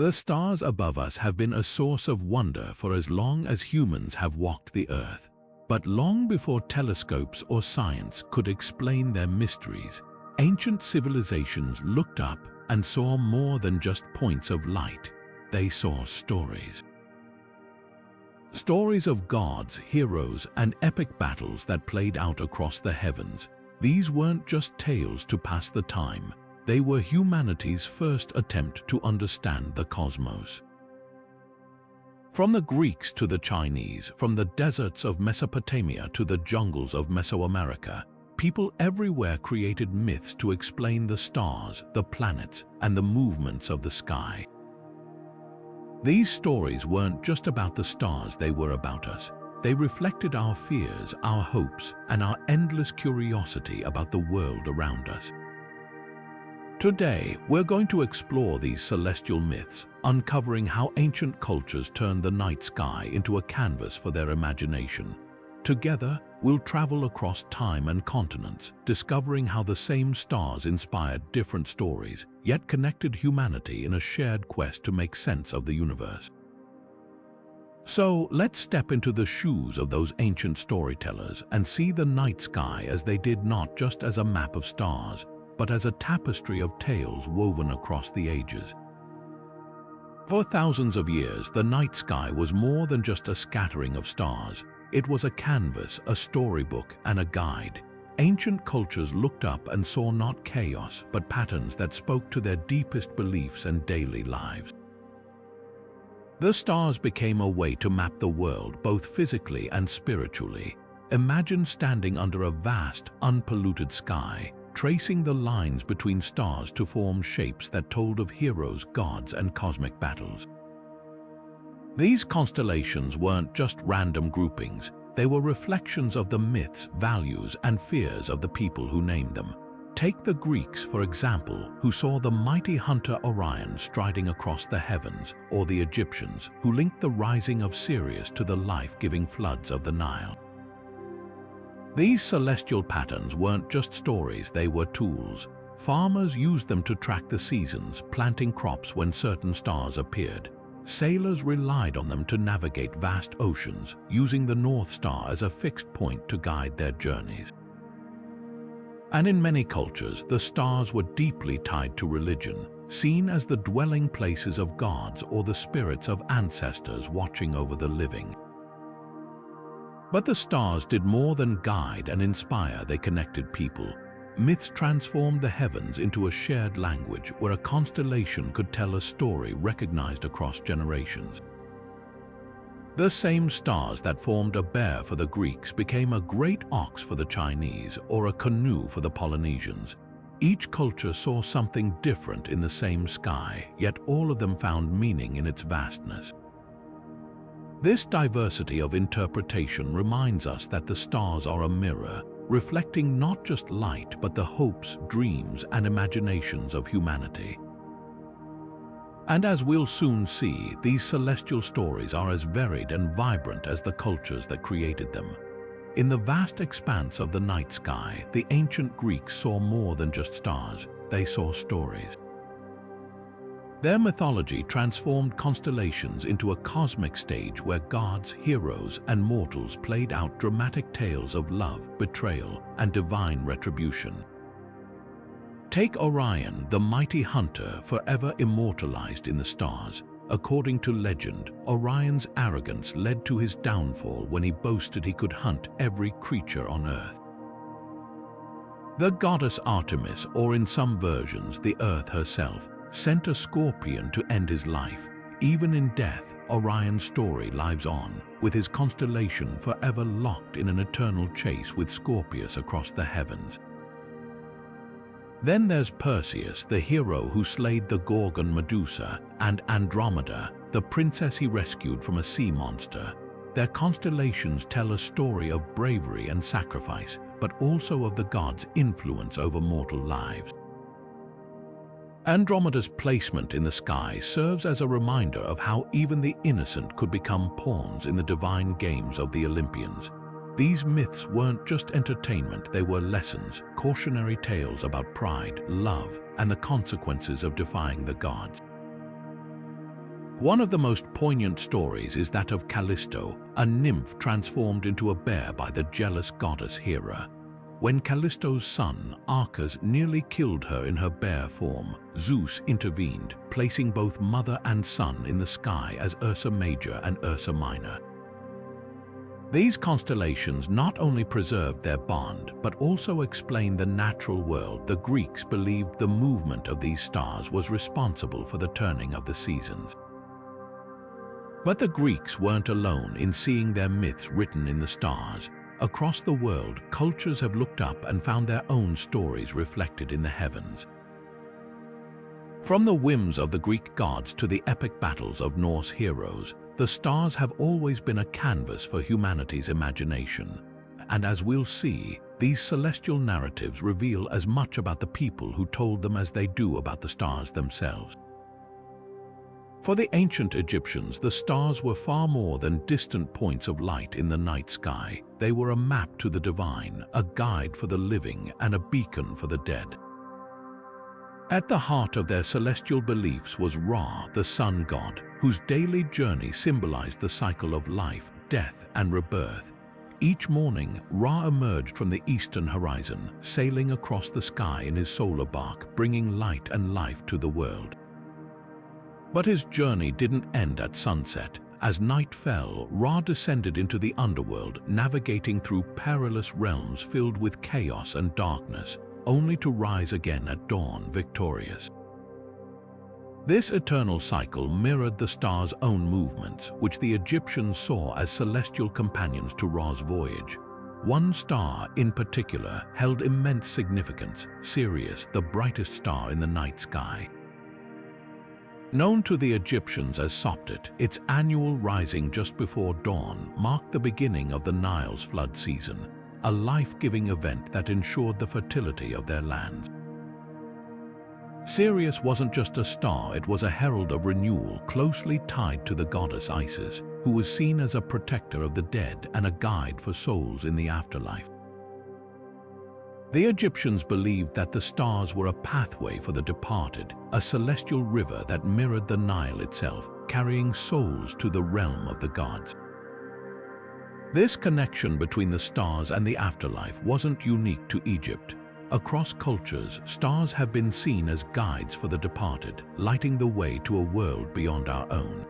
The stars above us have been a source of wonder for as long as humans have walked the earth. But long before telescopes or science could explain their mysteries, ancient civilizations looked up and saw more than just points of light. They saw stories. Stories of gods, heroes, and epic battles that played out across the heavens. These weren't just tales to pass the time. They were humanity's first attempt to understand the cosmos. From the Greeks to the Chinese, from the deserts of Mesopotamia to the jungles of Mesoamerica, people everywhere created myths to explain the stars, the planets, and the movements of the sky. These stories weren't just about the stars, they were about us. They reflected our fears, our hopes, and our endless curiosity about the world around us. Today, we're going to explore these celestial myths, uncovering how ancient cultures turned the night sky into a canvas for their imagination. Together, we'll travel across time and continents, discovering how the same stars inspired different stories, yet connected humanity in a shared quest to make sense of the universe. So, let's step into the shoes of those ancient storytellers and see the night sky as they did, not just as a map of stars, but as a tapestry of tales woven across the ages. For thousands of years, the night sky was more than just a scattering of stars. It was a canvas, a storybook, and a guide. Ancient cultures looked up and saw not chaos, but patterns that spoke to their deepest beliefs and daily lives. The stars became a way to map the world, both physically and spiritually. Imagine standing under a vast, unpolluted sky, tracing the lines between stars to form shapes that told of heroes, gods, and cosmic battles. These constellations weren't just random groupings, they were reflections of the myths, values, and fears of the people who named them. Take the Greeks, for example, who saw the mighty hunter Orion striding across the heavens, or the Egyptians, who linked the rising of Sirius to the life-giving floods of the Nile. These celestial patterns weren't just stories, they were tools. Farmers used them to track the seasons, planting crops when certain stars appeared. Sailors relied on them to navigate vast oceans, using the North Star as a fixed point to guide their journeys. And in many cultures, the stars were deeply tied to religion, seen as the dwelling places of gods or the spirits of ancestors watching over the living. But the stars did more than guide and inspire, they connected people. Myths transformed the heavens into a shared language where a constellation could tell a story recognized across generations. The same stars that formed a bear for the Greeks became a great ox for the Chinese or a canoe for the Polynesians. Each culture saw something different in the same sky, yet all of them found meaning in its vastness. This diversity of interpretation reminds us that the stars are a mirror, reflecting not just light but the hopes, dreams, and imaginations of humanity. And as we'll soon see, these celestial stories are as varied and vibrant as the cultures that created them. In the vast expanse of the night sky, the ancient Greeks saw more than just stars, they saw stories. Their mythology transformed constellations into a cosmic stage where gods, heroes, and mortals played out dramatic tales of love, betrayal, and divine retribution. Take Orion, the mighty hunter, forever immortalized in the stars. According to legend, Orion's arrogance led to his downfall when he boasted he could hunt every creature on Earth. The goddess Artemis, or in some versions, the Earth herself, sent a scorpion to end his life. Even in death, Orion's story lives on, with his constellation forever locked in an eternal chase with Scorpius across the heavens. Then there's Perseus, the hero who slayed the Gorgon Medusa, and Andromeda, the princess he rescued from a sea monster. Their constellations tell a story of bravery and sacrifice, but also of the gods' influence over mortal lives. Andromeda's placement in the sky serves as a reminder of how even the innocent could become pawns in the divine games of the Olympians. These myths weren't just entertainment, they were lessons, cautionary tales about pride, love, and the consequences of defying the gods. One of the most poignant stories is that of Callisto, a nymph transformed into a bear by the jealous goddess Hera. When Callisto's son, Arcas, nearly killed her in her bear form, Zeus intervened, placing both mother and son in the sky as Ursa Major and Ursa Minor. These constellations not only preserved their bond, but also explained the natural world. The Greeks believed the movement of these stars was responsible for the turning of the seasons. But the Greeks weren't alone in seeing their myths written in the stars. Across the world, cultures have looked up and found their own stories reflected in the heavens. From the whims of the Greek gods to the epic battles of Norse heroes, the stars have always been a canvas for humanity's imagination. And as we'll see, these celestial narratives reveal as much about the people who told them as they do about the stars themselves. For the ancient Egyptians, the stars were far more than distant points of light in the night sky. They were a map to the divine, a guide for the living, and a beacon for the dead. At the heart of their celestial beliefs was Ra, the sun god, whose daily journey symbolized the cycle of life, death, and rebirth. Each morning, Ra emerged from the eastern horizon, sailing across the sky in his solar bark, bringing light and life to the world. But his journey didn't end at sunset. As night fell, Ra descended into the underworld, navigating through perilous realms filled with chaos and darkness, only to rise again at dawn victorious. This eternal cycle mirrored the stars' own movements, which the Egyptians saw as celestial companions to Ra's voyage. One star, in particular, held immense significance, Sirius, the brightest star in the night sky. Known to the Egyptians as Sopdet, its annual rising just before dawn marked the beginning of the Nile's flood season, a life-giving event that ensured the fertility of their lands. Sirius wasn't just a star, it was a herald of renewal, closely tied to the goddess Isis, who was seen as a protector of the dead and a guide for souls in the afterlife. The Egyptians believed that the stars were a pathway for the departed, a celestial river that mirrored the Nile itself, carrying souls to the realm of the gods. This connection between the stars and the afterlife wasn't unique to Egypt. Across cultures, stars have been seen as guides for the departed, lighting the way to a world beyond our own.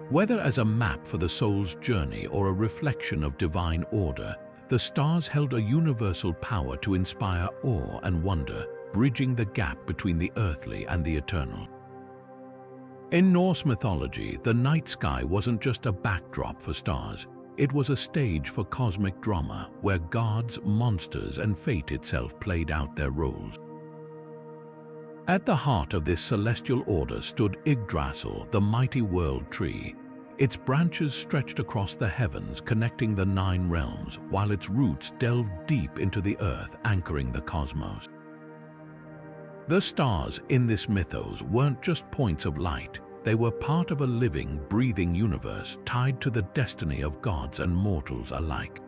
Whether as a map for the soul's journey or a reflection of divine order, the stars held a universal power to inspire awe and wonder, bridging the gap between the earthly and the eternal. In Norse mythology, the night sky wasn't just a backdrop for stars. It was a stage for cosmic drama, where gods, monsters, and fate itself played out their roles. At the heart of this celestial order stood Yggdrasil, the mighty world tree. Its branches stretched across the heavens, connecting the 9 realms, while its roots delved deep into the earth, anchoring the cosmos. The stars in this mythos weren't just points of light. They were part of a living, breathing universe tied to the destiny of gods and mortals alike.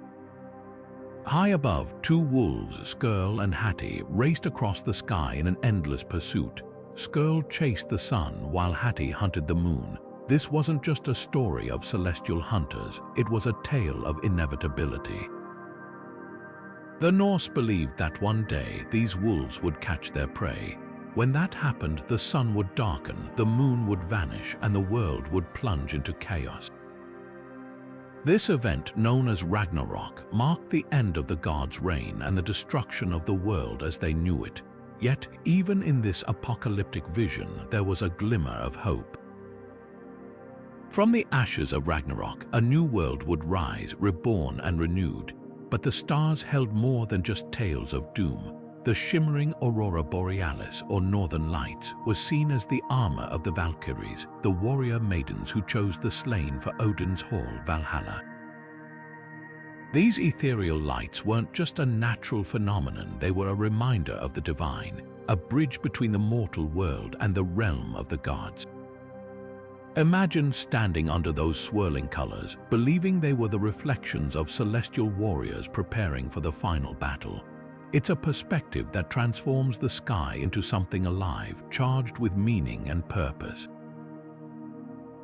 High above, 2 wolves, Sköll and Hati, raced across the sky in an endless pursuit. Sköll chased the sun while Hati hunted the moon. This wasn't just a story of celestial hunters, it was a tale of inevitability. The Norse believed that one day these wolves would catch their prey. When that happened, the sun would darken, the moon would vanish, and the world would plunge into chaos. This event, known as Ragnarok, marked the end of the gods' reign and the destruction of the world as they knew it. Yet, even in this apocalyptic vision, there was a glimmer of hope. From the ashes of Ragnarok, a new world would rise, reborn and renewed. But the stars held more than just tales of doom. The shimmering Aurora Borealis, or Northern Lights, was seen as the armor of the Valkyries, the warrior maidens who chose the slain for Odin's hall, Valhalla. These ethereal lights weren't just a natural phenomenon, they were a reminder of the divine, a bridge between the mortal world and the realm of the gods. Imagine standing under those swirling colors, believing they were the reflections of celestial warriors preparing for the final battle. It's a perspective that transforms the sky into something alive, charged with meaning and purpose.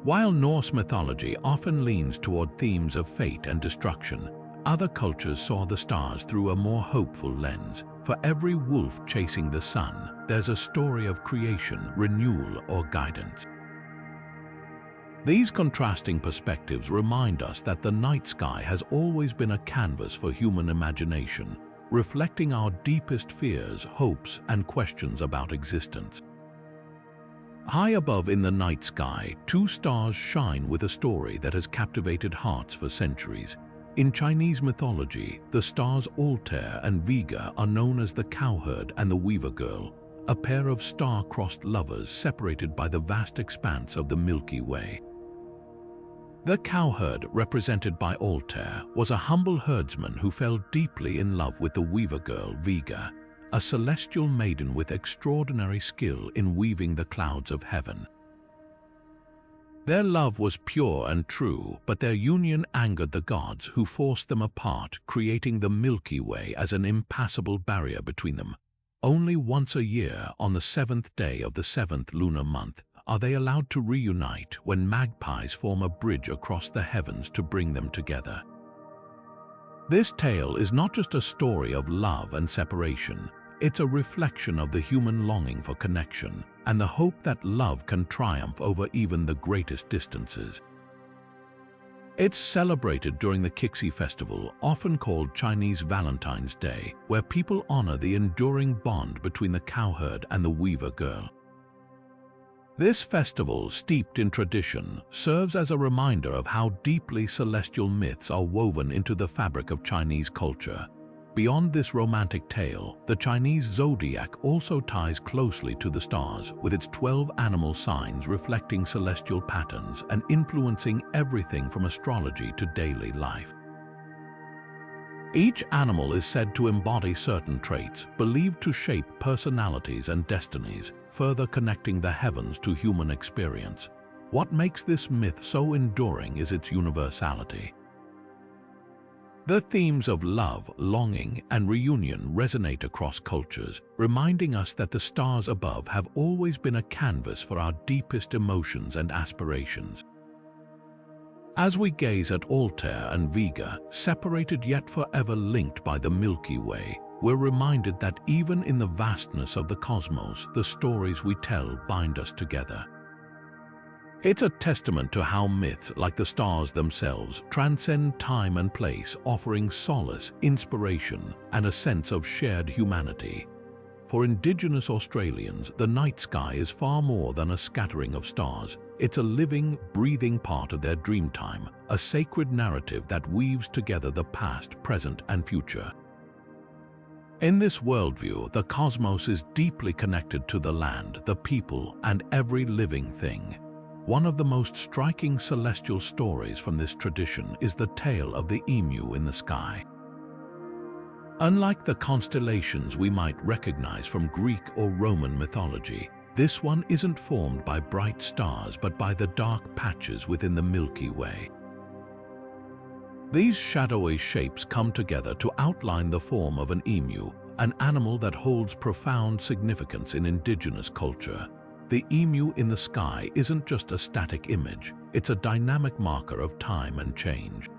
While Norse mythology often leans toward themes of fate and destruction, other cultures saw the stars through a more hopeful lens. For every wolf chasing the sun, there's a story of creation, renewal, or guidance. These contrasting perspectives remind us that the night sky has always been a canvas for human imagination, reflecting our deepest fears, hopes, and questions about existence. High above in the night sky, two stars shine with a story that has captivated hearts for centuries. In Chinese mythology, the stars Altair and Vega are known as the Cowherd and the Weaver Girl, a pair of star-crossed lovers separated by the vast expanse of the Milky Way. The Cowherd, represented by Altair, was a humble herdsman who fell deeply in love with the Weaver Girl, Vega, a celestial maiden with extraordinary skill in weaving the clouds of heaven. Their love was pure and true, but their union angered the gods, who forced them apart, creating the Milky Way as an impassable barrier between them. Only once a year, on the 7th day of the 7th lunar month, are they allowed to reunite, when magpies form a bridge across the heavens to bring them together. This tale is not just a story of love and separation. It's a reflection of the human longing for connection and the hope that love can triumph over even the greatest distances. It's celebrated during the Qixi festival, often called Chinese Valentine's Day, where people honor the enduring bond between the Cowherd and the Weaver Girl. This festival, steeped in tradition, serves as a reminder of how deeply celestial myths are woven into the fabric of Chinese culture. Beyond this romantic tale, the Chinese zodiac also ties closely to the stars, with its 12 animal signs reflecting celestial patterns and influencing everything from astrology to daily life. Each animal is said to embody certain traits, believed to shape personalities and destinies, further connecting the heavens to human experience. What makes this myth so enduring is its universality. The themes of love, longing, and reunion resonate across cultures, reminding us that the stars above have always been a canvas for our deepest emotions and aspirations. As we gaze at Altair and Vega, separated yet forever linked by the Milky Way, we're reminded that even in the vastness of the cosmos, the stories we tell bind us together. It's a testament to how myths, like the stars themselves, transcend time and place, offering solace, inspiration, and a sense of shared humanity. For Indigenous Australians, the night sky is far more than a scattering of stars. It's a living, breathing part of their dreamtime, a sacred narrative that weaves together the past, present, and future. In this worldview, the cosmos is deeply connected to the land, the people, and every living thing. One of the most striking celestial stories from this tradition is the tale of the emu in the sky. Unlike the constellations we might recognize from Greek or Roman mythology, this one isn't formed by bright stars but by the dark patches within the Milky Way. These shadowy shapes come together to outline the form of an emu, an animal that holds profound significance in Indigenous culture. The emu in the sky isn't just a static image, it's a dynamic marker of time and change.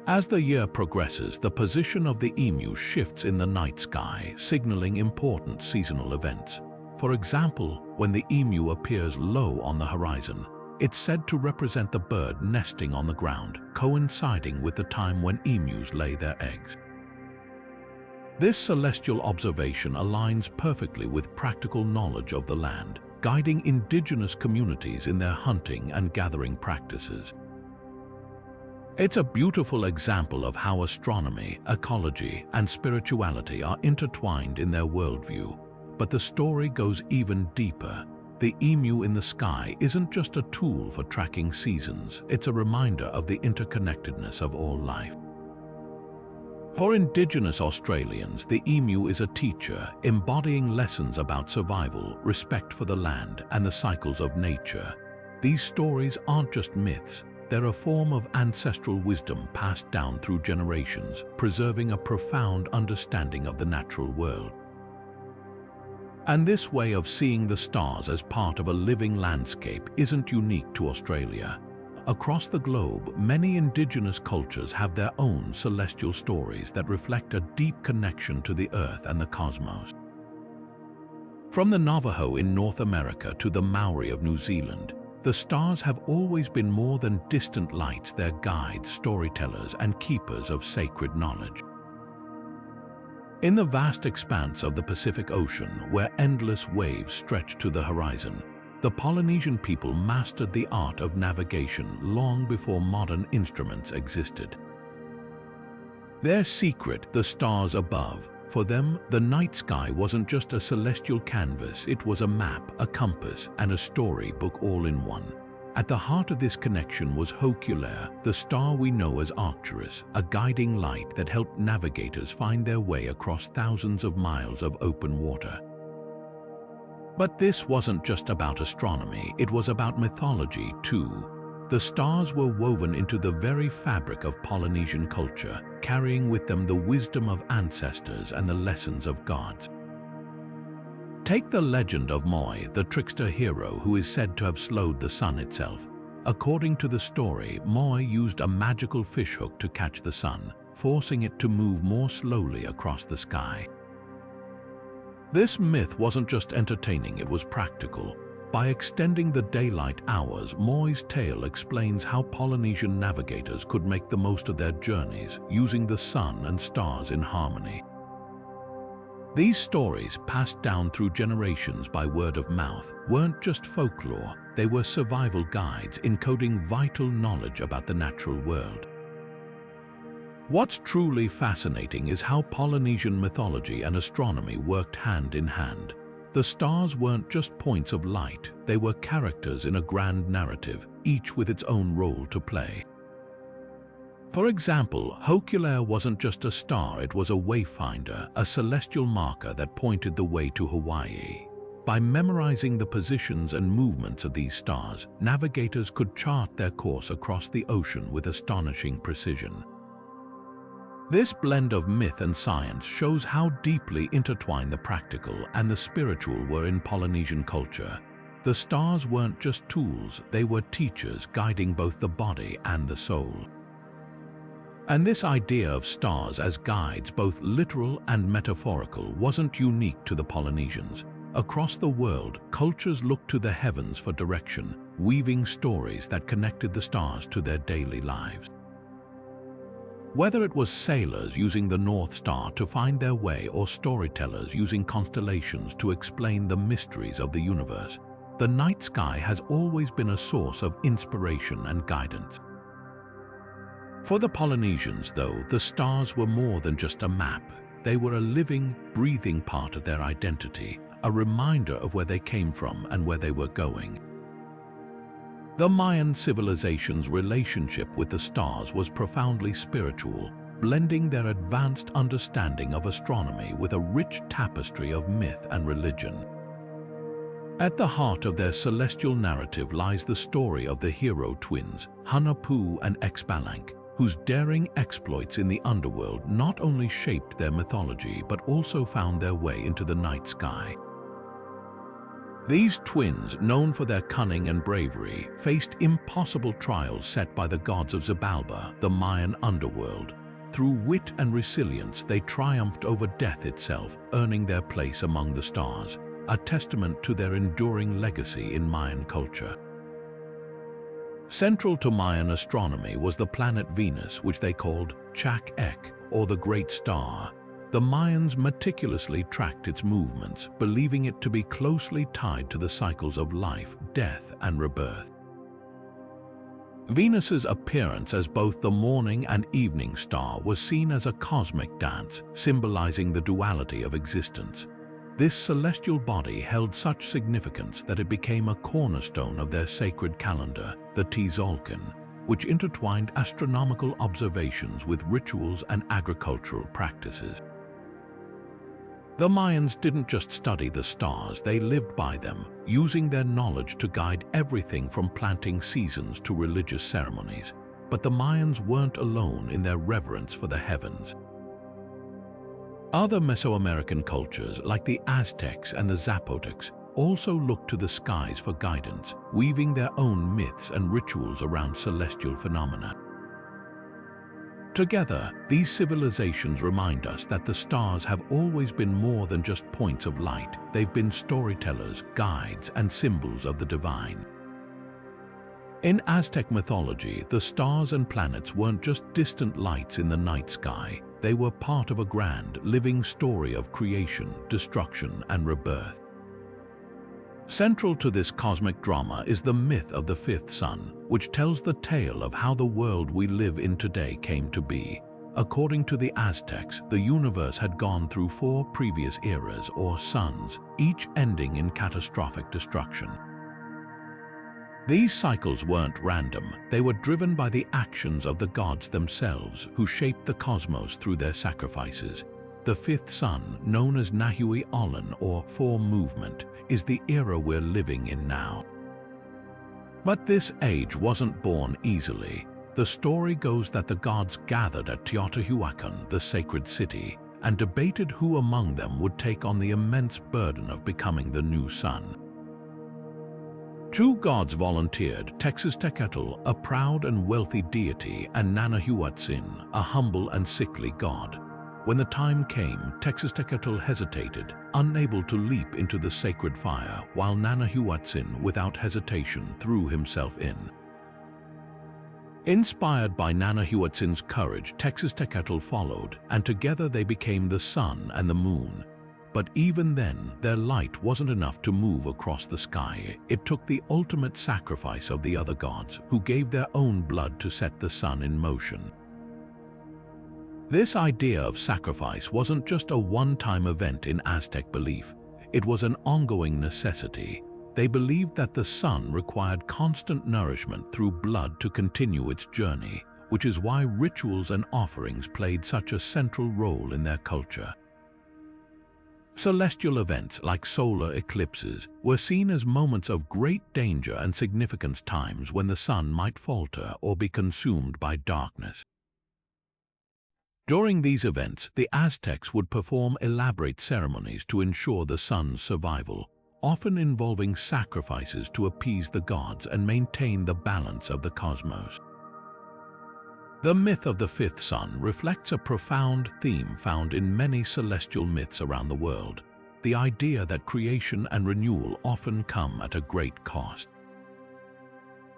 As the year progresses, the position of the emu shifts in the night sky, signaling important seasonal events. For example, when the emu appears low on the horizon, it's said to represent the bird nesting on the ground, coinciding with the time when emus lay their eggs. This celestial observation aligns perfectly with practical knowledge of the land, guiding Indigenous communities in their hunting and gathering practices. It's a beautiful example of how astronomy, ecology, and spirituality are intertwined in their worldview. But the story goes even deeper. The emu in the sky isn't just a tool for tracking seasons, it's a reminder of the interconnectedness of all life. For Indigenous Australians, the emu is a teacher, embodying lessons about survival, respect for the land, and the cycles of nature. These stories aren't just myths, they're a form of ancestral wisdom passed down through generations, preserving a profound understanding of the natural world. And this way of seeing the stars as part of a living landscape isn't unique to Australia. Across the globe, many indigenous cultures have their own celestial stories that reflect a deep connection to the Earth and the cosmos. From the Navajo in North America to the Maori of New Zealand, the stars have always been more than distant lights. They're guides, storytellers, and keepers of sacred knowledge. In the vast expanse of the Pacific Ocean, where endless waves stretch to the horizon, the Polynesian people mastered the art of navigation long before modern instruments existed. Their secret, the stars above, for them, the night sky wasn't just a celestial canvas, it was a map, a compass, and a storybook all in one. At the heart of this connection was Hokulea, the star we know as Arcturus, a guiding light that helped navigators find their way across thousands of miles of open water. But this wasn't just about astronomy, it was about mythology too. The stars were woven into the very fabric of Polynesian culture, carrying with them the wisdom of ancestors and the lessons of gods. Take the legend of Moi, the trickster hero who is said to have slowed the sun itself. According to the story, Moi used a magical fishhook to catch the sun, forcing it to move more slowly across the sky. This myth wasn't just entertaining, it was practical. By extending the daylight hours, Moi's tale explains how Polynesian navigators could make the most of their journeys, using the sun and stars in harmony. These stories, passed down through generations by word of mouth, weren't just folklore, they were survival guides encoding vital knowledge about the natural world. What's truly fascinating is how Polynesian mythology and astronomy worked hand in hand. The stars weren't just points of light, they were characters in a grand narrative, each with its own role to play. For example, Hokulea wasn't just a star, it was a wayfinder, a celestial marker that pointed the way to Hawaii. By memorizing the positions and movements of these stars, navigators could chart their course across the ocean with astonishing precision. This blend of myth and science shows how deeply intertwined the practical and the spiritual were in Polynesian culture. The stars weren't just tools, they were teachers guiding both the body and the soul. And this idea of stars as guides, both literal and metaphorical, wasn't unique to the Polynesians. Across the world, cultures looked to the heavens for direction, weaving stories that connected the stars to their daily lives. Whether it was sailors using the North Star to find their way or storytellers using constellations to explain the mysteries of the universe, the night sky has always been a source of inspiration and guidance. For the Polynesians, though, the stars were more than just a map. They were a living, breathing part of their identity, a reminder of where they came from and where they were going. The Mayan civilization's relationship with the stars was profoundly spiritual, blending their advanced understanding of astronomy with a rich tapestry of myth and religion. At the heart of their celestial narrative lies the story of the hero twins, Hunahpu and Xbalanque, whose daring exploits in the underworld not only shaped their mythology but also found their way into the night sky. These twins, known for their cunning and bravery, faced impossible trials set by the gods of Xibalba, the Mayan underworld. Through wit and resilience, they triumphed over death itself, earning their place among the stars, a testament to their enduring legacy in Mayan culture. Central to Mayan astronomy was the planet Venus, which they called Chak Ek, or the Great Star. The Mayans meticulously tracked its movements, believing it to be closely tied to the cycles of life, death, and rebirth. Venus's appearance as both the morning and evening star was seen as a cosmic dance, symbolizing the duality of existence. This celestial body held such significance that it became a cornerstone of their sacred calendar, the Tzolk'in, which intertwined astronomical observations with rituals and agricultural practices. The Mayans didn't just study the stars, they lived by them, using their knowledge to guide everything from planting seasons to religious ceremonies. But the Mayans weren't alone in their reverence for the heavens. Other Mesoamerican cultures, like the Aztecs and the Zapotecs, also looked to the skies for guidance, weaving their own myths and rituals around celestial phenomena. Together, these civilizations remind us that the stars have always been more than just points of light. They've been storytellers, guides, and symbols of the divine. In Aztec mythology, the stars and planets weren't just distant lights in the night sky. They were part of a grand, living story of creation, destruction, and rebirth. Central to this cosmic drama is the myth of the fifth sun, which tells the tale of how the world we live in today came to be. According to the Aztecs, the universe had gone through 4 previous eras or suns, each ending in catastrophic destruction. These cycles weren't random. They were driven by the actions of the gods themselves, who shaped the cosmos through their sacrifices. The fifth sun, known as Nahui Olan or Four Movement, is the era we're living in now. But this age wasn't born easily. The story goes that the gods gathered at Teotihuacan, the sacred city, and debated who among them would take on the immense burden of becoming the new sun. 2 gods volunteered, Texistecatl, a proud and wealthy deity, and Nanahuatzin, a humble and sickly god. When the time came, Texistecatl hesitated, unable to leap into the sacred fire, while Nanahuatzin, without hesitation, threw himself in. Inspired by Nanahuatzin's courage, Texistecatl followed, and together they became the sun and the moon. But even then, their light wasn't enough to move across the sky. It took the ultimate sacrifice of the other gods, who gave their own blood to set the sun in motion. This idea of sacrifice wasn't just a one-time event in Aztec belief. It was an ongoing necessity. They believed that the sun required constant nourishment through blood to continue its journey, which is why rituals and offerings played such a central role in their culture. Celestial events like solar eclipses were seen as moments of great danger and significance, times when the sun might falter or be consumed by darkness. During these events, the Aztecs would perform elaborate ceremonies to ensure the sun's survival, often involving sacrifices to appease the gods and maintain the balance of the cosmos. The myth of the fifth sun reflects a profound theme found in many celestial myths around the world: the idea that creation and renewal often come at a great cost.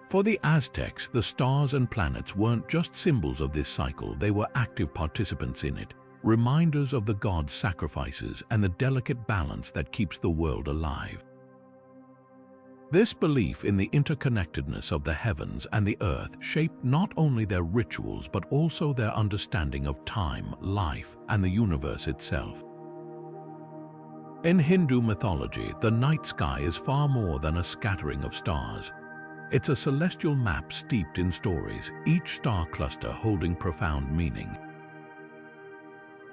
For the Aztecs, the stars and planets weren't just symbols of this cycle, they were active participants in it, reminders of the gods' sacrifices and the delicate balance that keeps the world alive. This belief in the interconnectedness of the heavens and the earth shaped not only their rituals but also their understanding of time, life, and the universe itself. In Hindu mythology, the night sky is far more than a scattering of stars. It's a celestial map steeped in stories, each star cluster holding profound meaning.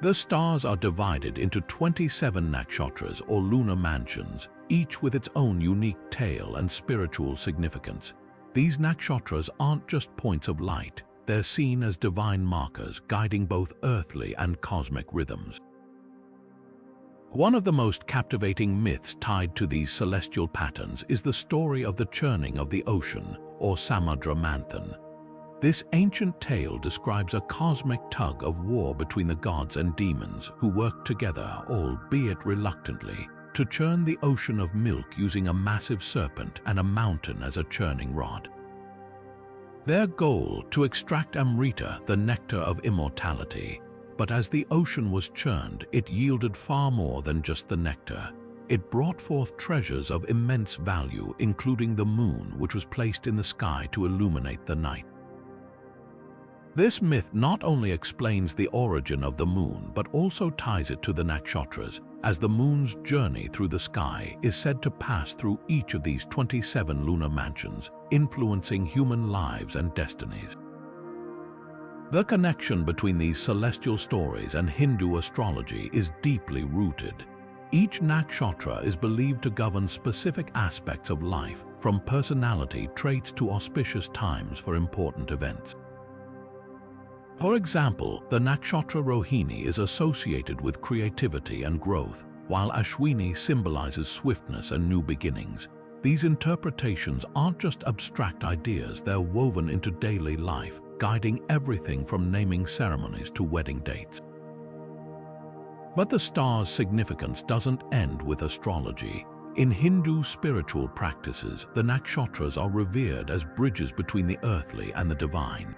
The stars are divided into 27 nakshatras or lunar mansions, each with its own unique tale and spiritual significance. These nakshatras aren't just points of light, they're seen as divine markers guiding both earthly and cosmic rhythms. One of the most captivating myths tied to these celestial patterns is the story of the churning of the ocean, or Samudra Manthan. This ancient tale describes a cosmic tug of war between the gods and demons who worked together, albeit reluctantly, to churn the ocean of milk using a massive serpent and a mountain as a churning rod. Their goal: to extract Amrita, the nectar of immortality. But as the ocean was churned, it yielded far more than just the nectar. It brought forth treasures of immense value, including the moon, which was placed in the sky to illuminate the night. This myth not only explains the origin of the moon, but also ties it to the nakshatras, as the moon's journey through the sky is said to pass through each of these 27 lunar mansions, influencing human lives and destinies. The connection between these celestial stories and Hindu astrology is deeply rooted. Each nakshatra is believed to govern specific aspects of life, from personality traits to auspicious times for important events. For example, the nakshatra Rohini is associated with creativity and growth, while Ashwini symbolizes swiftness and new beginnings. These interpretations aren't just abstract ideas, they're woven into daily life, guiding everything from naming ceremonies to wedding dates. But the star's significance doesn't end with astrology. In Hindu spiritual practices, the nakshatras are revered as bridges between the earthly and the divine.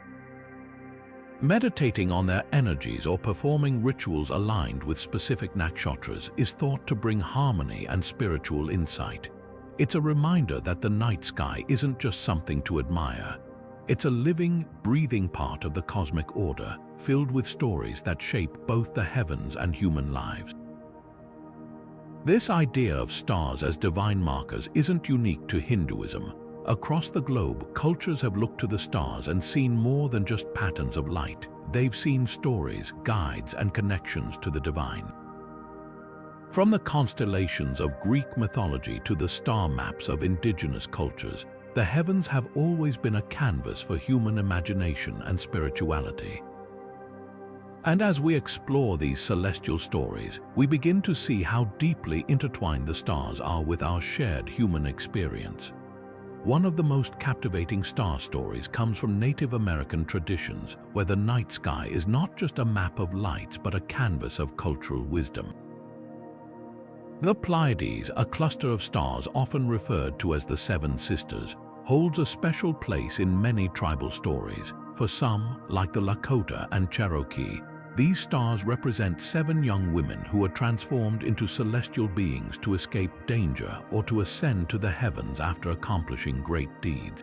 Meditating on their energies or performing rituals aligned with specific nakshatras is thought to bring harmony and spiritual insight. It's a reminder that the night sky isn't just something to admire. It's a living, breathing part of the cosmic order, filled with stories that shape both the heavens and human lives. This idea of stars as divine markers isn't unique to Hinduism. Across the globe, cultures have looked to the stars and seen more than just patterns of light. They've seen stories, guides, and connections to the divine. From the constellations of Greek mythology to the star maps of indigenous cultures, the heavens have always been a canvas for human imagination and spirituality. And as we explore these celestial stories, we begin to see how deeply intertwined the stars are with our shared human experience. One of the most captivating star stories comes from Native American traditions, where the night sky is not just a map of lights but a canvas of cultural wisdom. The Pleiades, a cluster of stars often referred to as the Seven Sisters, holds a special place in many tribal stories. For some, like the Lakota and Cherokee, these stars represent 7 young women who are transformed into celestial beings to escape danger or to ascend to the heavens after accomplishing great deeds.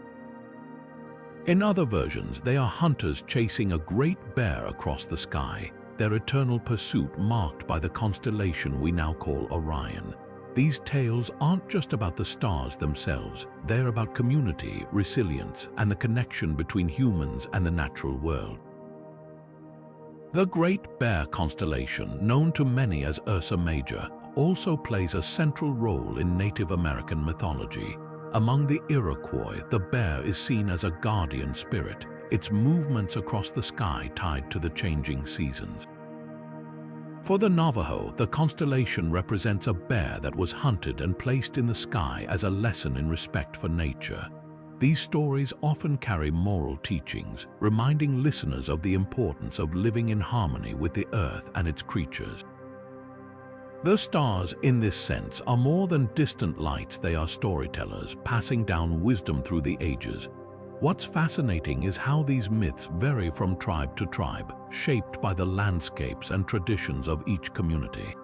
In other versions, they are hunters chasing a great bear across the sky, their eternal pursuit marked by the constellation we now call Orion. These tales aren't just about the stars themselves, they're about community, resilience, and the connection between humans and the natural world. The Great Bear constellation, known to many as Ursa Major, also plays a central role in Native American mythology. Among the Iroquois, the bear is seen as a guardian spirit, its movements across the sky tied to the changing seasons. For the Navajo, the constellation represents a bear that was hunted and placed in the sky as a lesson in respect for nature. These stories often carry moral teachings, reminding listeners of the importance of living in harmony with the earth and its creatures. The stars, in this sense, are more than distant lights. They are storytellers, passing down wisdom through the ages. What's fascinating is how these myths vary from tribe to tribe, shaped by the landscapes and traditions of each community.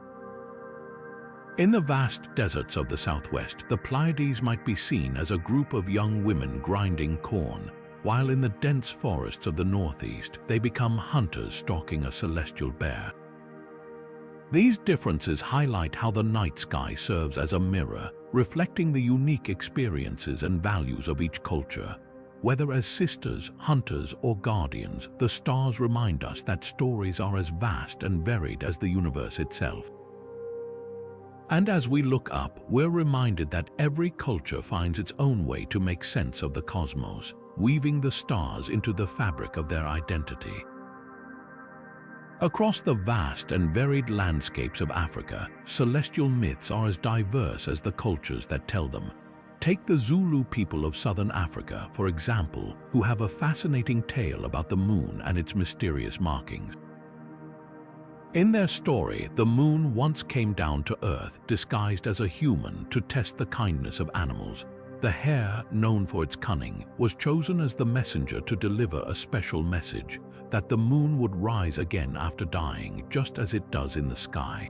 In the vast deserts of the southwest, the Pleiades might be seen as a group of young women grinding corn, while in the dense forests of the northeast, they become hunters stalking a celestial bear. These differences highlight how the night sky serves as a mirror, reflecting the unique experiences and values of each culture. Whether as sisters, hunters, or guardians, the stars remind us that stories are as vast and varied as the universe itself. And as we look up, we're reminded that every culture finds its own way to make sense of the cosmos, weaving the stars into the fabric of their identity. Across the vast and varied landscapes of Africa, celestial myths are as diverse as the cultures that tell them. Take the Zulu people of southern Africa, for example, who have a fascinating tale about the moon and its mysterious markings. In their story, the moon once came down to Earth disguised as a human to test the kindness of animals. The hare, known for its cunning, was chosen as the messenger to deliver a special message, that the moon would rise again after dying, just as it does in the sky.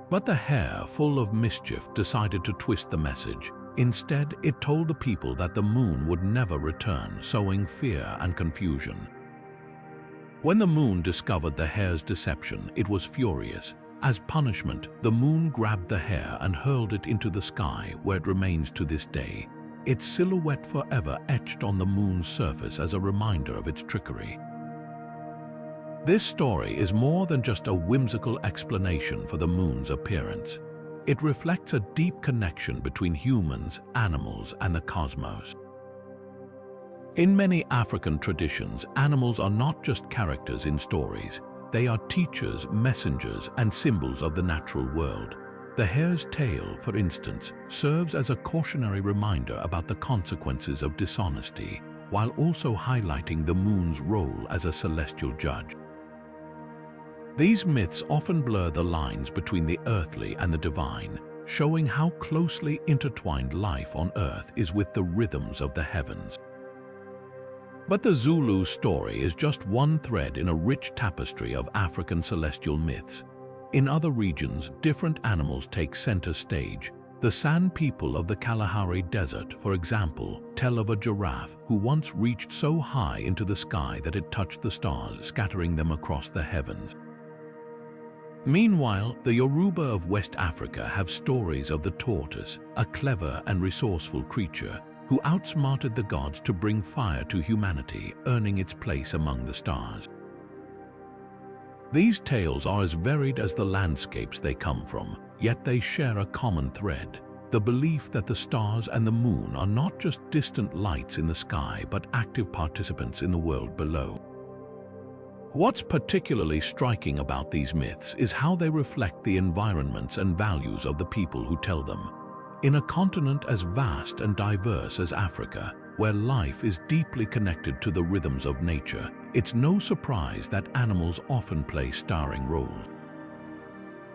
But the hare, full of mischief, decided to twist the message. Instead, it told the people that the moon would never return, sowing fear and confusion. When the moon discovered the hare's deception, it was furious. As punishment, the moon grabbed the hare and hurled it into the sky, where it remains to this day, its silhouette forever etched on the moon's surface as a reminder of its trickery. This story is more than just a whimsical explanation for the moon's appearance. It reflects a deep connection between humans, animals, and the cosmos. In many African traditions, animals are not just characters in stories. They are teachers, messengers, and symbols of the natural world. The hare's tail, for instance, serves as a cautionary reminder about the consequences of dishonesty, while also highlighting the moon's role as a celestial judge. These myths often blur the lines between the earthly and the divine, showing how closely intertwined life on Earth is with the rhythms of the heavens. But the Zulu story is just one thread in a rich tapestry of African celestial myths. In other regions, different animals take center stage. The San people of the Kalahari Desert, for example, tell of a giraffe who once reached so high into the sky that it touched the stars, scattering them across the heavens. Meanwhile, the Yoruba of West Africa have stories of the tortoise, a clever and resourceful creature who outsmarted the gods to bring fire to humanity, earning its place among the stars. These tales are as varied as the landscapes they come from, yet they share a common thread: the belief that the stars and the moon are not just distant lights in the sky, but active participants in the world below. What's particularly striking about these myths is how they reflect the environments and values of the people who tell them. In a continent as vast and diverse as Africa, where life is deeply connected to the rhythms of nature, it's no surprise that animals often play starring roles.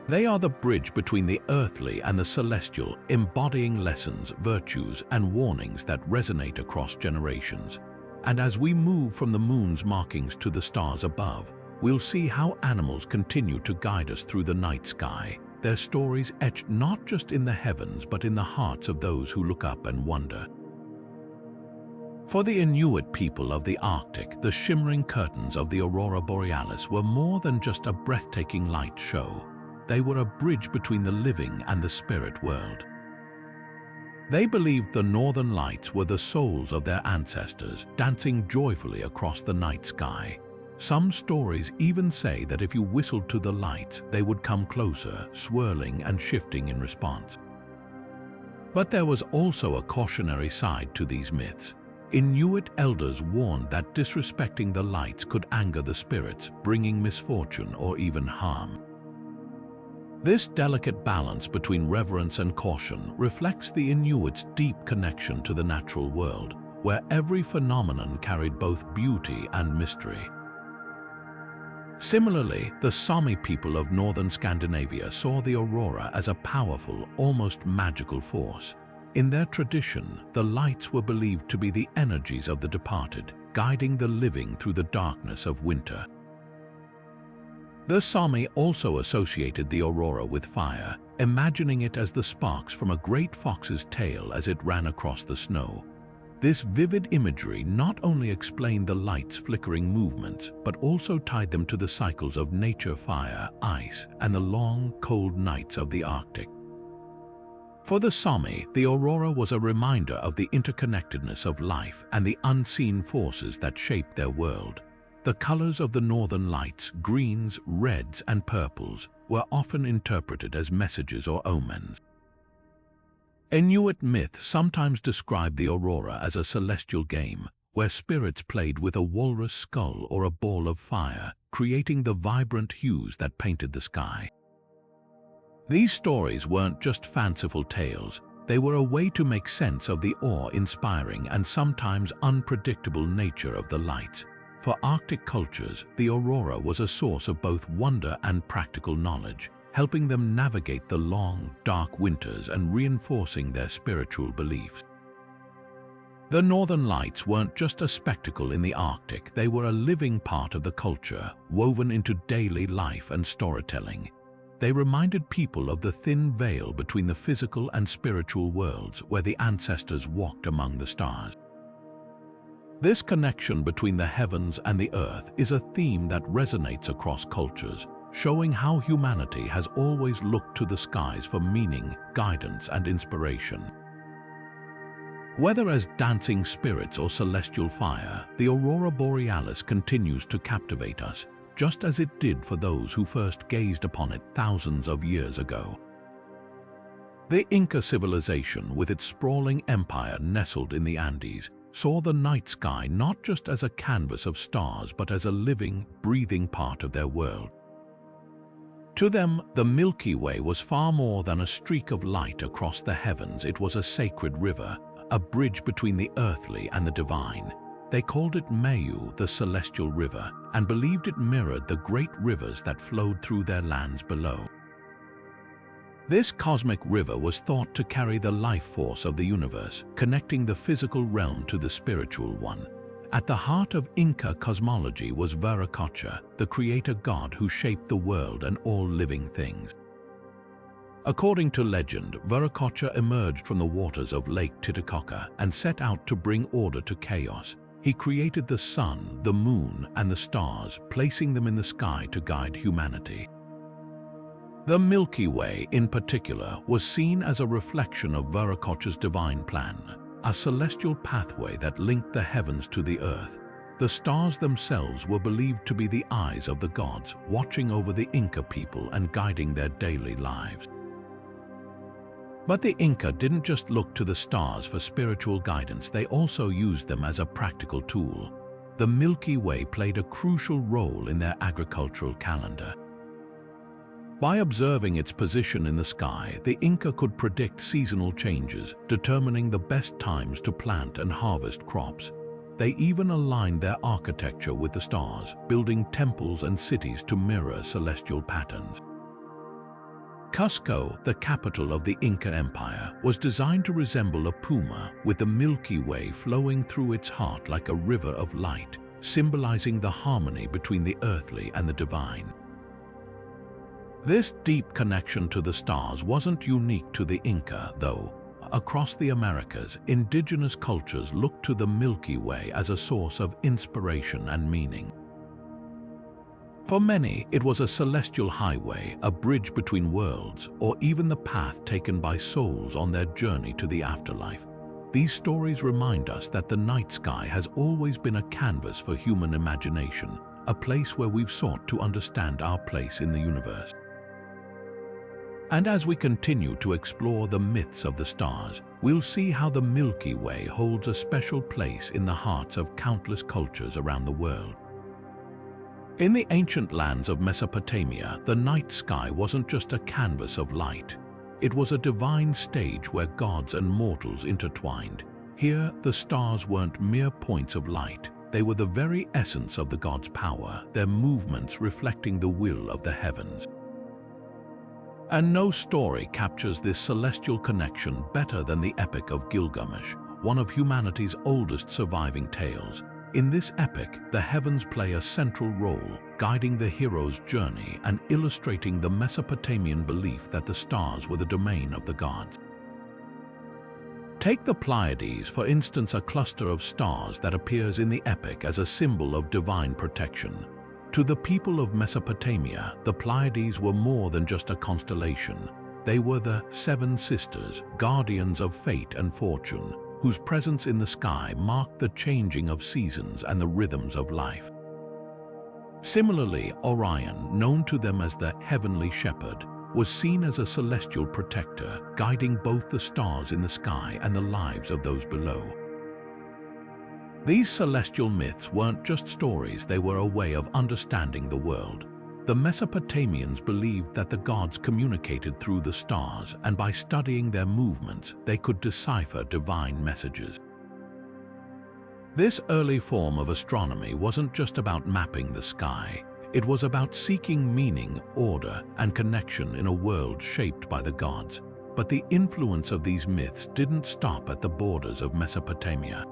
They are the bridge between the earthly and the celestial, embodying lessons, virtues, and warnings that resonate across generations. And as we move from the moon's markings to the stars above, we'll see how animals continue to guide us through the night sky, their stories etched not just in the heavens but in the hearts of those who look up and wonder. For the Inuit people of the Arctic, the shimmering curtains of the Aurora Borealis were more than just a breathtaking light show. They were a bridge between the living and the spirit world. They believed the northern lights were the souls of their ancestors, dancing joyfully across the night sky. Some stories even say that if you whistled to the lights, they would come closer, swirling and shifting in response. But there was also a cautionary side to these myths. Inuit elders warned that disrespecting the lights could anger the spirits, bringing misfortune or even harm. This delicate balance between reverence and caution reflects the Inuits' deep connection to the natural world, where every phenomenon carried both beauty and mystery. Similarly, the Sami people of northern Scandinavia saw the aurora as a powerful, almost magical force. In their tradition, the lights were believed to be the energies of the departed, guiding the living through the darkness of winter. The Sami also associated the aurora with fire, imagining it as the sparks from a great fox's tail as it ran across the snow. This vivid imagery not only explained the light's flickering movements, but also tied them to the cycles of nature, fire, ice, and the long, cold nights of the Arctic. For the Sami, the aurora was a reminder of the interconnectedness of life and the unseen forces that shape their world. The colors of the northern lights, greens, reds, and purples, were often interpreted as messages or omens. Inuit myth sometimes described the aurora as a celestial game, where spirits played with a walrus skull or a ball of fire, creating the vibrant hues that painted the sky. These stories weren't just fanciful tales, they were a way to make sense of the awe-inspiring and sometimes unpredictable nature of the lights. For Arctic cultures, the aurora was a source of both wonder and practical knowledge, helping them navigate the long, dark winters and reinforcing their spiritual beliefs. The northern lights weren't just a spectacle in the Arctic, they were a living part of the culture, woven into daily life and storytelling. They reminded people of the thin veil between the physical and spiritual worlds where the ancestors walked among the stars. This connection between the heavens and the earth is a theme that resonates across cultures, showing how humanity has always looked to the skies for meaning, guidance, and inspiration. Whether as dancing spirits or celestial fire, the Aurora Borealis continues to captivate us, just as it did for those who first gazed upon it thousands of years ago. The Inca civilization, with its sprawling empire nestled in the Andes, saw the night sky not just as a canvas of stars but as a living, breathing part of their world. To them, the Milky Way was far more than a streak of light across the heavens. It was a sacred river, a bridge between the earthly and the divine. They called it Mayu, the celestial river, and believed it mirrored the great rivers that flowed through their lands below. This cosmic river was thought to carry the life force of the universe, connecting the physical realm to the spiritual one. At the heart of Inca cosmology was Viracocha, the creator god who shaped the world and all living things. According to legend, Viracocha emerged from the waters of Lake Titicaca and set out to bring order to chaos. He created the sun, the moon, and the stars, placing them in the sky to guide humanity. The Milky Way, in particular, was seen as a reflection of Viracocha's divine plan, a celestial pathway that linked the heavens to the earth. The stars themselves were believed to be the eyes of the gods, watching over the Inca people and guiding their daily lives. But the Inca didn't just look to the stars for spiritual guidance, they also used them as a practical tool. The Milky Way played a crucial role in their agricultural calendar. By observing its position in the sky, the Inca could predict seasonal changes, determining the best times to plant and harvest crops. They even aligned their architecture with the stars, building temples and cities to mirror celestial patterns. Cusco, the capital of the Inca Empire, was designed to resemble a puma, with the Milky Way flowing through its heart like a river of light, symbolizing the harmony between the earthly and the divine. This deep connection to the stars wasn't unique to the Inca, though. Across the Americas, indigenous cultures looked to the Milky Way as a source of inspiration and meaning. For many, it was a celestial highway, a bridge between worlds, or even the path taken by souls on their journey to the afterlife. These stories remind us that the night sky has always been a canvas for human imagination, a place where we've sought to understand our place in the universe. And as we continue to explore the myths of the stars, we'll see how the Milky Way holds a special place in the hearts of countless cultures around the world. In the ancient lands of Mesopotamia, the night sky wasn't just a canvas of light. It was a divine stage where gods and mortals intertwined. Here, the stars weren't mere points of light. They were the very essence of the gods' power, their movements reflecting the will of the heavens. And no story captures this celestial connection better than the Epic of Gilgamesh, one of humanity's oldest surviving tales. In this epic, the heavens play a central role, guiding the hero's journey and illustrating the Mesopotamian belief that the stars were the domain of the gods. Take the Pleiades, for instance, a cluster of stars that appears in the epic as a symbol of divine protection. To the people of Mesopotamia, the Pleiades were more than just a constellation. They were the seven sisters, guardians of fate and fortune, whose presence in the sky marked the changing of seasons and the rhythms of life. Similarly, Orion, known to them as the heavenly shepherd, was seen as a celestial protector, guiding both the stars in the sky and the lives of those below. These celestial myths weren't just stories, they were a way of understanding the world. The Mesopotamians believed that the gods communicated through the stars, and by studying their movements, they could decipher divine messages. This early form of astronomy wasn't just about mapping the sky. It was about seeking meaning, order, and connection in a world shaped by the gods. But the influence of these myths didn't stop at the borders of Mesopotamia.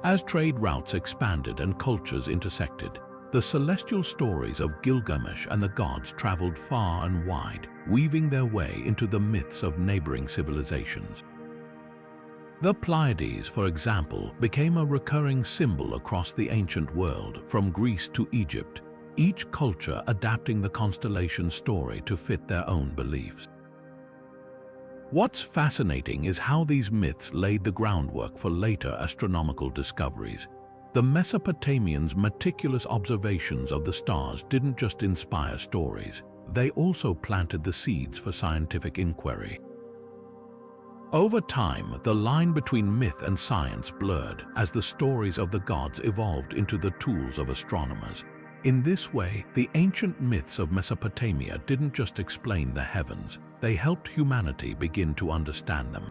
As trade routes expanded and cultures intersected, the celestial stories of Gilgamesh and the gods traveled far and wide, weaving their way into the myths of neighboring civilizations. The Pleiades, for example, became a recurring symbol across the ancient world, from Greece to Egypt, each culture adapting the constellation story to fit their own beliefs. What's fascinating is how these myths laid the groundwork for later astronomical discoveries. The Mesopotamians' meticulous observations of the stars didn't just inspire stories, they also planted the seeds for scientific inquiry. Over time, the line between myth and science blurred as the stories of the gods evolved into the tools of astronomers. In this way, the ancient myths of Mesopotamia didn't just explain the heavens, they helped humanity begin to understand them.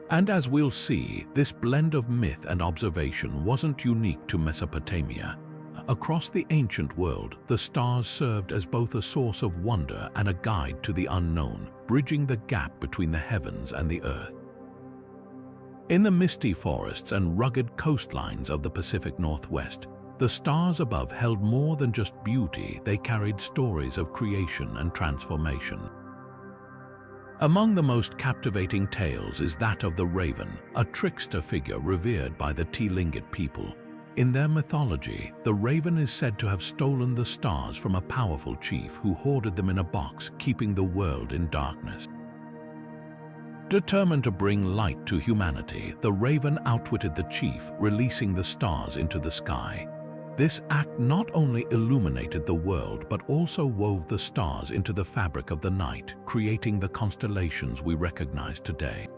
And as we'll see, this blend of myth and observation wasn't unique to Mesopotamia. Across the ancient world, the stars served as both a source of wonder and a guide to the unknown, bridging the gap between the heavens and the earth. In the misty forests and rugged coastlines of the Pacific Northwest, the stars above held more than just beauty, they carried stories of creation and transformation. Among the most captivating tales is that of the raven, a trickster figure revered by the Tlingit people. In their mythology, the raven is said to have stolen the stars from a powerful chief who hoarded them in a box, keeping the world in darkness. Determined to bring light to humanity, the raven outwitted the chief, releasing the stars into the sky. This act not only illuminated the world but also wove the stars into the fabric of the night, creating the constellations we recognize today.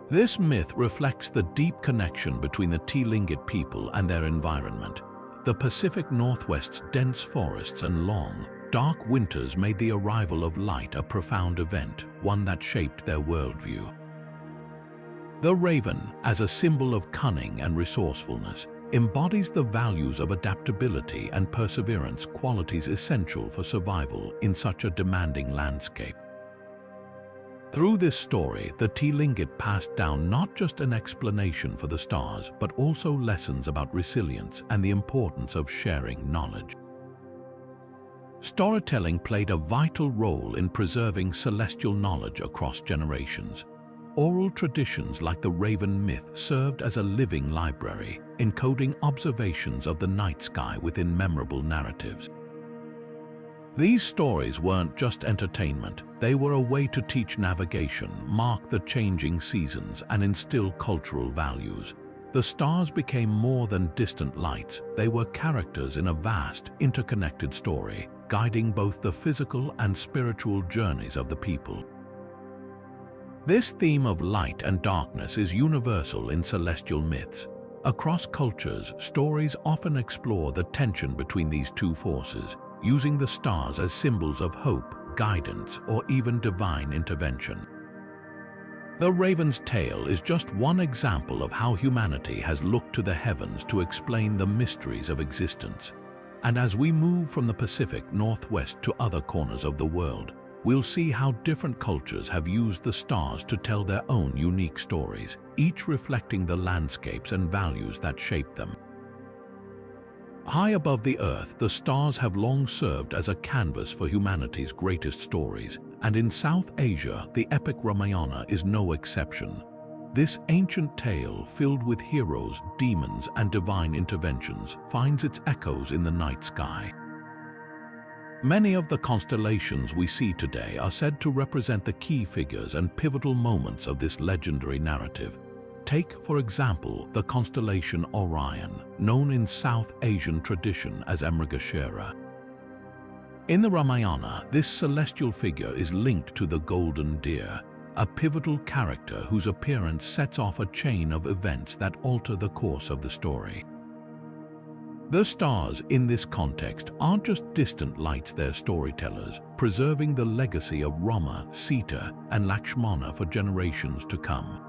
This myth reflects the deep connection between the Tlingit people and their environment. The Pacific Northwest's dense forests and long, dark winters made the arrival of light a profound event, one that shaped their worldview. The raven, as a symbol of cunning and resourcefulness, embodies the values of adaptability and perseverance, qualities essential for survival in such a demanding landscape. Through this story, the Tlingit passed down not just an explanation for the stars, but also lessons about resilience and the importance of sharing knowledge. Storytelling played a vital role in preserving celestial knowledge across generations. Oral traditions like the raven myth served as a living library, encoding observations of the night sky within memorable narratives. These stories weren't just entertainment, they were a way to teach navigation, mark the changing seasons, and instill cultural values. The stars became more than distant lights, they were characters in a vast, interconnected story, guiding both the physical and spiritual journeys of the people. This theme of light and darkness is universal in celestial myths. Across cultures, stories often explore the tension between these two forces, using the stars as symbols of hope, guidance, or even divine intervention. The raven's tale is just one example of how humanity has looked to the heavens to explain the mysteries of existence. And as we move from the Pacific Northwest to other corners of the world, we'll see how different cultures have used the stars to tell their own unique stories, each reflecting the landscapes and values that shaped them. High above the Earth, the stars have long served as a canvas for humanity's greatest stories, and in South Asia, the epic Ramayana is no exception. This ancient tale, filled with heroes, demons, and divine interventions, finds its echoes in the night sky. Many of the constellations we see today are said to represent the key figures and pivotal moments of this legendary narrative. Take, for example, the constellation Orion, known in South Asian tradition as Mrigashira. In the Ramayana, this celestial figure is linked to the golden deer, a pivotal character whose appearance sets off a chain of events that alter the course of the story. The stars in this context aren't just distant lights, they're storytellers, preserving the legacy of Rama, Sita, and Lakshmana for generations to come.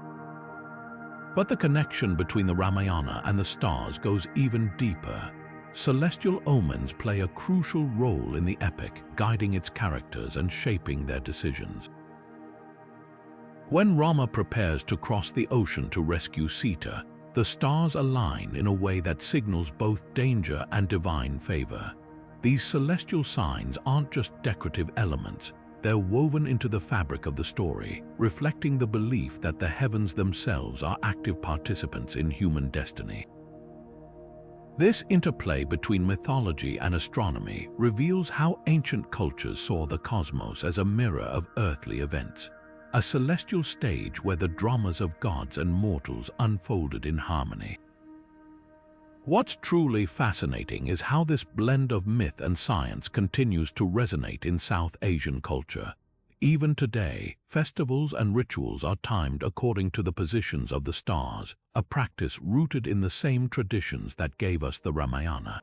But the connection between the Ramayana and the stars goes even deeper. Celestial omens play a crucial role in the epic, guiding its characters and shaping their decisions. When Rama prepares to cross the ocean to rescue Sita, the stars align in a way that signals both danger and divine favor. These celestial signs aren't just decorative elements, they're woven into the fabric of the story, reflecting the belief that the heavens themselves are active participants in human destiny. This interplay between mythology and astronomy reveals how ancient cultures saw the cosmos as a mirror of earthly events, a celestial stage where the dramas of gods and mortals unfolded in harmony. What's truly fascinating is how this blend of myth and science continues to resonate in South Asian culture. Even today, festivals and rituals are timed according to the positions of the stars, a practice rooted in the same traditions that gave us the Ramayana.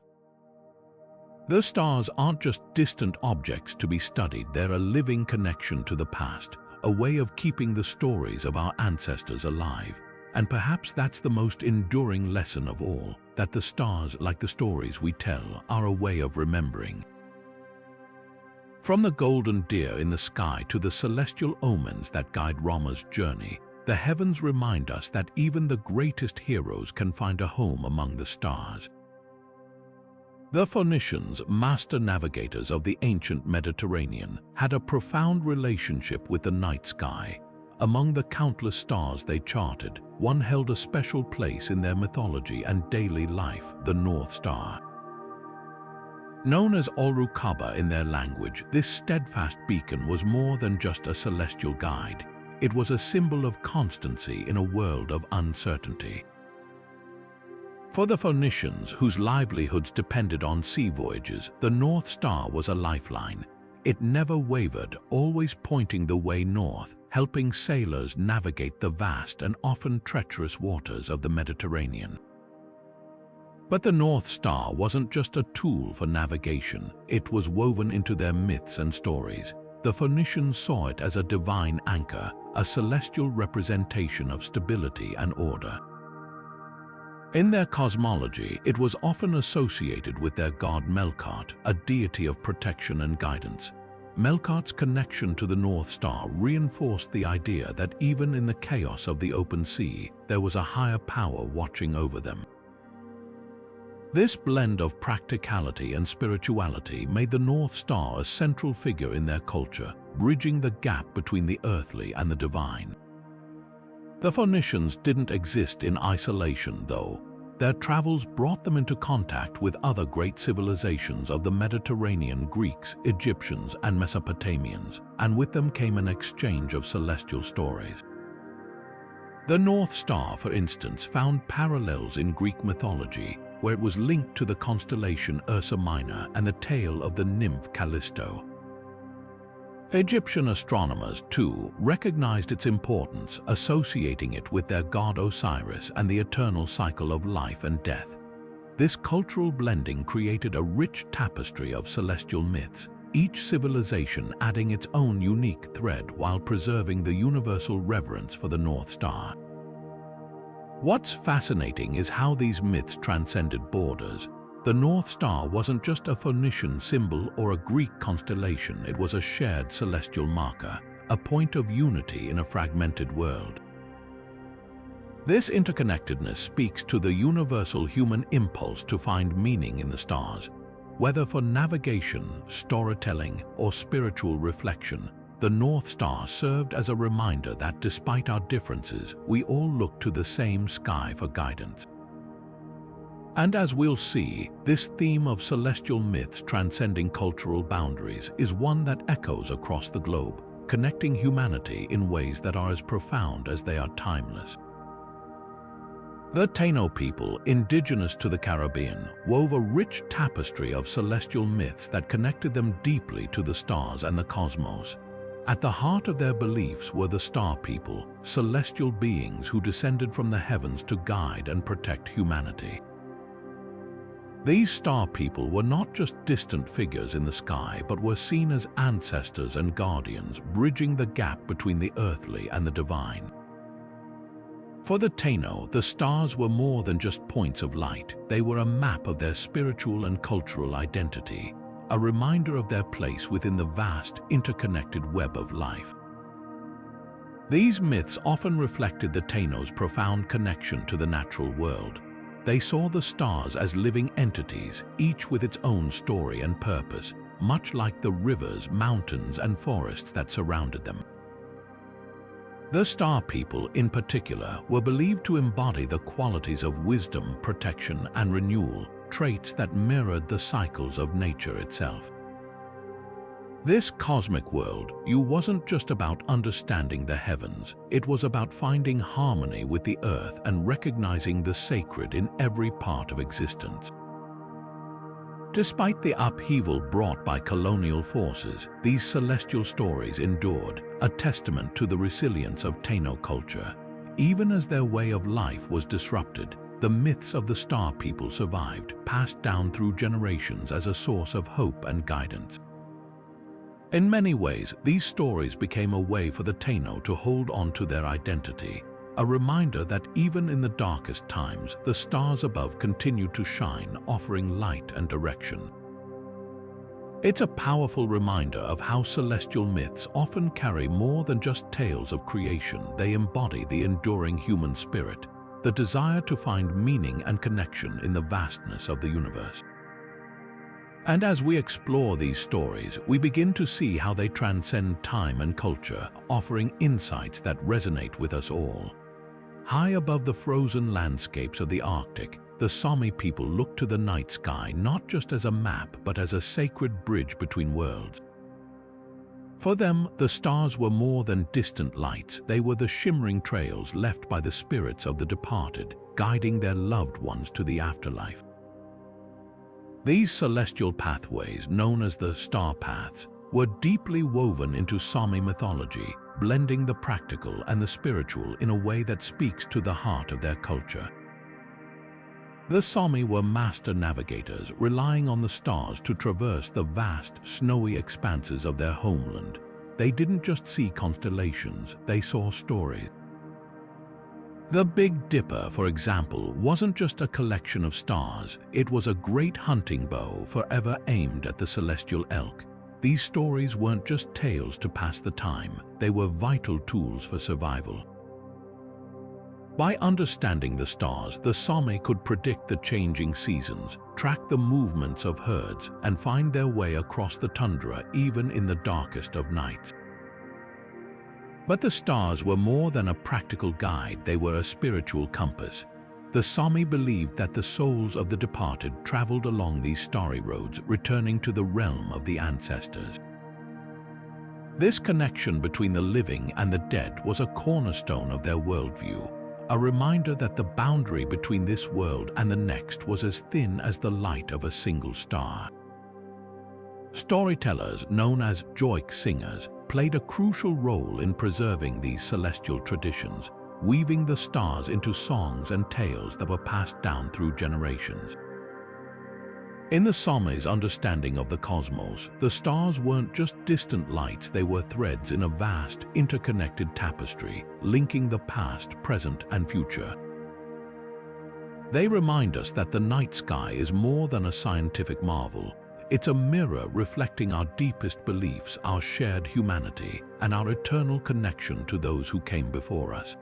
The stars aren't just distant objects to be studied, they're a living connection to the past, a way of keeping the stories of our ancestors alive. And perhaps that's the most enduring lesson of all, that the stars, like the stories we tell, are a way of remembering. From the golden deer in the sky to the celestial omens that guide Rama's journey, the heavens remind us that even the greatest heroes can find a home among the stars. The Phoenicians, master navigators of the ancient Mediterranean, had a profound relationship with the night sky. Among the countless stars they charted, one held a special place in their mythology and daily life, the North Star. Known as Orukaba in their language, this steadfast beacon was more than just a celestial guide. It was a symbol of constancy in a world of uncertainty. For the Phoenicians, whose livelihoods depended on sea voyages, the North Star was a lifeline. It never wavered, always pointing the way north, helping sailors navigate the vast and often treacherous waters of the Mediterranean. But the North Star wasn't just a tool for navigation, it was woven into their myths and stories. The Phoenicians saw it as a divine anchor, a celestial representation of stability and order. In their cosmology, it was often associated with their god Melkart, a deity of protection and guidance. Melkart's connection to the North Star reinforced the idea that even in the chaos of the open sea, there was a higher power watching over them. This blend of practicality and spirituality made the North Star a central figure in their culture, bridging the gap between the earthly and the divine. The Phoenicians didn't exist in isolation, though. Their travels brought them into contact with other great civilizations of the Mediterranean: Greeks, Egyptians, and Mesopotamians, and with them came an exchange of celestial stories. The North Star, for instance, found parallels in Greek mythology, where it was linked to the constellation Ursa Minor and the tale of the nymph Callisto. Egyptian astronomers, too, recognized its importance, associating it with their god Osiris and the eternal cycle of life and death. This cultural blending created a rich tapestry of celestial myths, each civilization adding its own unique thread while preserving the universal reverence for the North Star. What's fascinating is how these myths transcended borders. The North Star wasn't just a Phoenician symbol or a Greek constellation, it was a shared celestial marker, a point of unity in a fragmented world. This interconnectedness speaks to the universal human impulse to find meaning in the stars. Whether for navigation, storytelling, or spiritual reflection, the North Star served as a reminder that despite our differences, we all look to the same sky for guidance. And as we'll see, this theme of celestial myths transcending cultural boundaries is one that echoes across the globe, connecting humanity in ways that are as profound as they are timeless. The Taino people, indigenous to the Caribbean, wove a rich tapestry of celestial myths that connected them deeply to the stars and the cosmos. At the heart of their beliefs were the Star People, celestial beings who descended from the heavens to guide and protect humanity. These Star People were not just distant figures in the sky, but were seen as ancestors and guardians, bridging the gap between the earthly and the divine. For the Taino, the stars were more than just points of light. They were a map of their spiritual and cultural identity, a reminder of their place within the vast, interconnected web of life. These myths often reflected the Taino's profound connection to the natural world. They saw the stars as living entities, each with its own story and purpose, much like the rivers, mountains, and forests that surrounded them. The Star People, in particular, were believed to embody the qualities of wisdom, protection, and renewal, traits that mirrored the cycles of nature itself. This cosmic world wasn't just about understanding the heavens, it was about finding harmony with the earth and recognizing the sacred in every part of existence. Despite the upheaval brought by colonial forces, these celestial stories endured, a testament to the resilience of Taino culture. Even as their way of life was disrupted, the myths of the star people survived, passed down through generations as a source of hope and guidance. In many ways, these stories became a way for the Taino to hold on to their identity, a reminder that even in the darkest times, the stars above continued to shine, offering light and direction. It's a powerful reminder of how celestial myths often carry more than just tales of creation. They embody the enduring human spirit, the desire to find meaning and connection in the vastness of the universe. And as we explore these stories, we begin to see how they transcend time and culture, offering insights that resonate with us all. High above the frozen landscapes of the Arctic, the Sami people look to the night sky not just as a map but as a sacred bridge between worlds. For them, the stars were more than distant lights. They were the shimmering trails left by the spirits of the departed, guiding their loved ones to the afterlife. These celestial pathways, known as the star paths, were deeply woven into Sami mythology, blending the practical and the spiritual in a way that speaks to the heart of their culture. The Sami were master navigators, relying on the stars to traverse the vast, snowy expanses of their homeland. They didn't just see constellations, they saw stories. The Big Dipper, for example, wasn't just a collection of stars, it was a great hunting bow forever aimed at the celestial elk. These stories weren't just tales to pass the time, they were vital tools for survival. By understanding the stars, the Sami could predict the changing seasons, track the movements of herds, and find their way across the tundra even in the darkest of nights. But the stars were more than a practical guide, they were a spiritual compass. The Sami believed that the souls of the departed traveled along these starry roads, returning to the realm of the ancestors. This connection between the living and the dead was a cornerstone of their worldview, a reminder that the boundary between this world and the next was as thin as the light of a single star. Storytellers, known as joik singers, played a crucial role in preserving these celestial traditions, weaving the stars into songs and tales that were passed down through generations. In the Sami's understanding of the cosmos, the stars weren't just distant lights, they were threads in a vast, interconnected tapestry, linking the past, present, and future. They remind us that the night sky is more than a scientific marvel. It's a mirror reflecting our deepest beliefs, our shared humanity, and our eternal connection to those who came before us.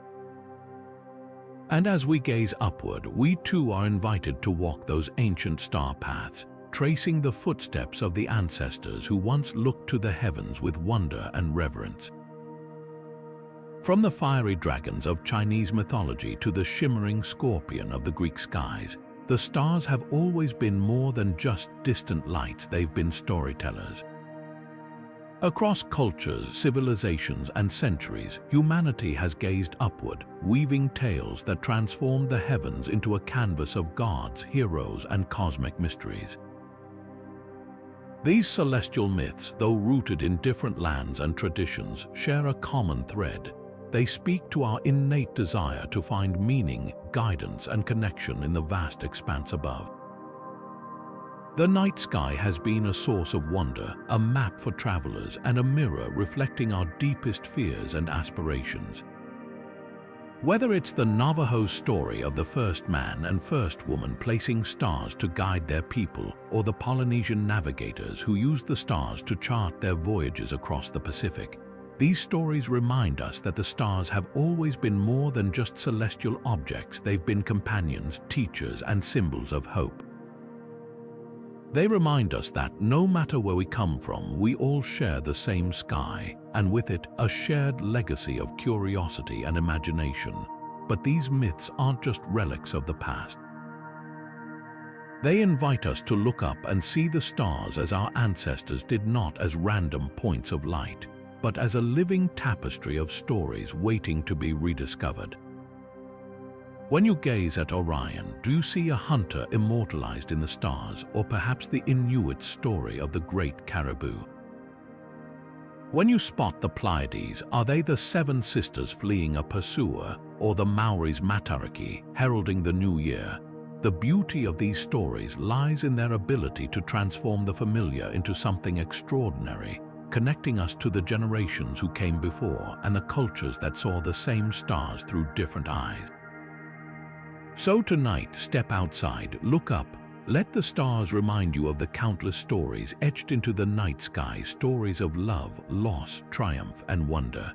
And as we gaze upward, we too are invited to walk those ancient star paths, tracing the footsteps of the ancestors who once looked to the heavens with wonder and reverence. From the fiery dragons of Chinese mythology to the shimmering scorpion of the Greek skies, the stars have always been more than just distant lights, they've been storytellers. Across cultures, civilizations, and centuries, humanity has gazed upward, weaving tales that transformed the heavens into a canvas of gods, heroes, and cosmic mysteries. These celestial myths, though rooted in different lands and traditions, share a common thread. They speak to our innate desire to find meaning, guidance, and connection in the vast expanse above. The night sky has been a source of wonder, a map for travelers, and a mirror reflecting our deepest fears and aspirations. Whether it's the Navajo's story of the first man and first woman placing stars to guide their people, or the Polynesian navigators who used the stars to chart their voyages across the Pacific, these stories remind us that the stars have always been more than just celestial objects. They've been companions, teachers, and symbols of hope. They remind us that no matter where we come from, we all share the same sky, and with it, a shared legacy of curiosity and imagination. But these myths aren't just relics of the past. They invite us to look up and see the stars as our ancestors did, not as random points of light, but as a living tapestry of stories waiting to be rediscovered. When you gaze at Orion, do you see a hunter immortalized in the stars, or perhaps the Inuit story of the great caribou? When you spot the Pleiades, are they the seven sisters fleeing a pursuer, or the Maori's Matariki, heralding the new year? The beauty of these stories lies in their ability to transform the familiar into something extraordinary, connecting us to the generations who came before and the cultures that saw the same stars through different eyes. So tonight, step outside, look up, let the stars remind you of the countless stories etched into the night sky, stories of love, loss, triumph, and wonder.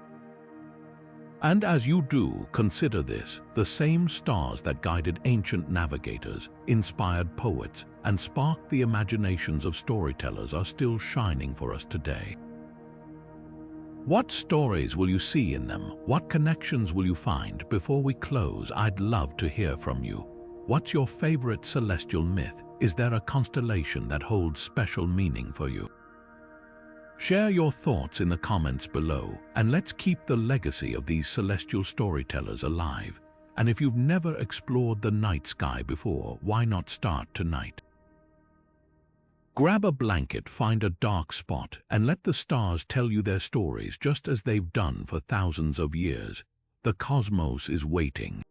And as you do, consider this: the same stars that guided ancient navigators, inspired poets, and sparked the imaginations of storytellers are still shining for us today. What stories will you see in them? What connections will you find? Before we close, I'd love to hear from you. What's your favorite celestial myth? Is there a constellation that holds special meaning for you? Share your thoughts in the comments below, and let's keep the legacy of these celestial storytellers alive. And if you've never explored the night sky before, why not start tonight? Grab a blanket, find a dark spot, and let the stars tell you their stories just as they've done for thousands of years. The cosmos is waiting.